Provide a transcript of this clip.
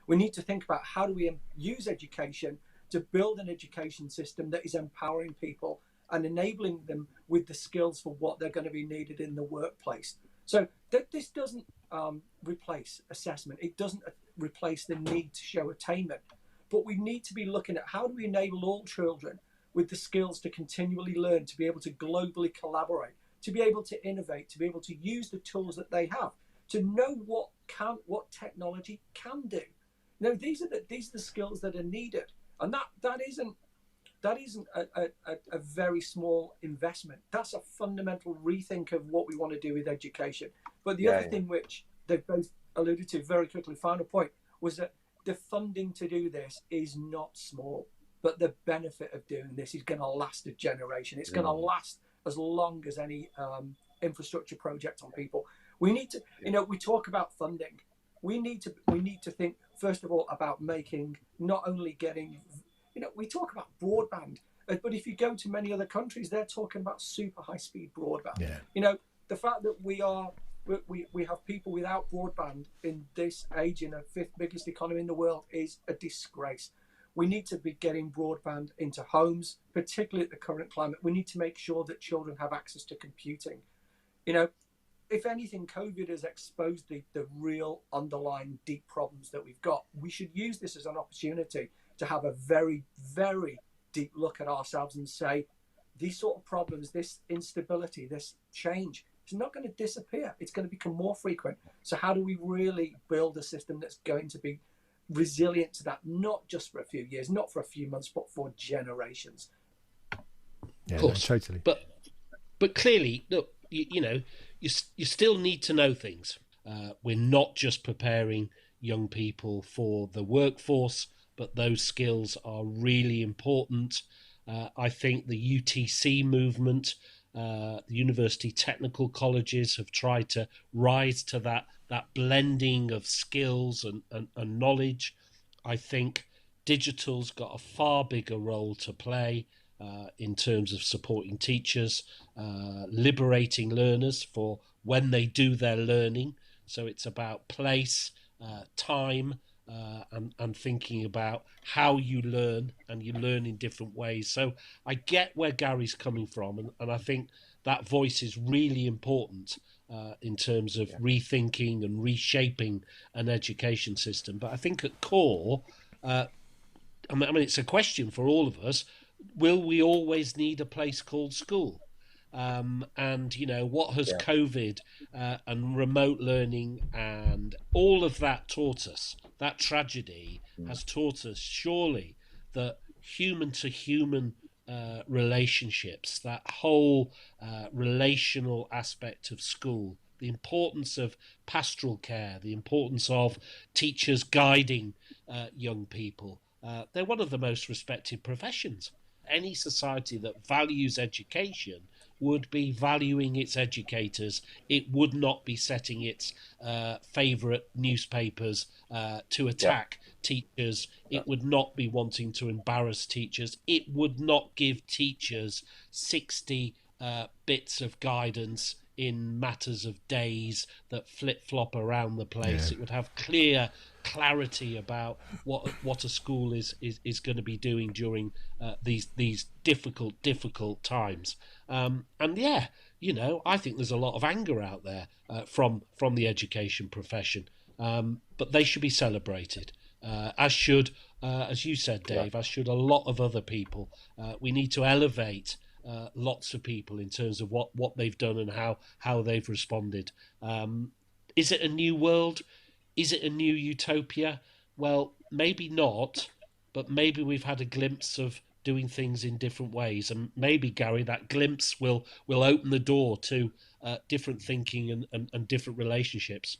We need to think about how do we use education to build an education system that is empowering people and enabling them with the skills for what they're going to be needed in the workplace. So this doesn't replace assessment. It doesn't replace the need to show attainment. But we need to be looking at how do we enable all children with the skills to continually learn, to be able to globally collaborate, to be able to innovate, to be able to use the tools that they have, to know what technology can do. You know, these are the skills that are needed, and that isn't a very small investment. That's a fundamental rethink of what we want to do with education. But the other thing which they've both alluded to very quickly, final point, was that the funding to do this is not small, but the benefit of doing this is going to last a generation. It's going to last as long as any infrastructure project on people. We need to, we talk about funding. We need to think first of all about making, not only getting, we talk about broadband, but if you go to many other countries, they're talking about super high speed broadband. Yeah. The fact that we have people without broadband in this age, in a fifth biggest economy in the world, is a disgrace. We need to be getting broadband into homes, particularly at the current climate. We need to make sure that children have access to computing. If anything, COVID has exposed the real underlying deep problems that we've got. We should use this as an opportunity to have a very, very deep look at ourselves and say, these sort of problems, this instability, this change, it's not going to disappear. It's going to become more frequent. So how do we really build a system that's going to be resilient to that, not just for a few years, not for a few months, but for generations? Yeah, of course. No, totally. But clearly, look, you still need to know things. We're not just preparing young people for the workforce, but those skills are really important. I think the UTC movement, the university technical colleges, have tried to rise to that blending of skills and knowledge. I think digital's got a far bigger role to play in terms of supporting teachers, liberating learners for when they do their learning. So it's about place, time, and thinking about how you learn, and you learn in different ways. So I get where Gary's coming from, and I think that voice is really important in terms of rethinking and reshaping an education system. But I think at core, I mean, it's a question for all of us: will we always need a place called school? And what has COVID and remote learning and all of that taught us? That tragedy has taught us, surely, that human to human relationships, that whole relational aspect of school, the importance of pastoral care, the importance of teachers guiding young people. They're one of the most respected professions. Any society that values education would be valuing its educators. It would not be setting its favourite newspapers to attack teachers. It would not be wanting to embarrass teachers. It would not give teachers 60 bits of guidance in matters of days that flip-flop around the place. It would have clarity about what a school is going to be doing during these difficult times. And I think there's a lot of anger out there from the education profession, but they should be celebrated, as should, as you said, Dave, as should a lot of other people. We need to elevate lots of people in terms of what they've done and how they've responded. Is it a new world? Is it a new utopia? Well, maybe not, but maybe we've had a glimpse of doing things in different ways, and maybe, Gary, that glimpse will open the door to different thinking and different relationships.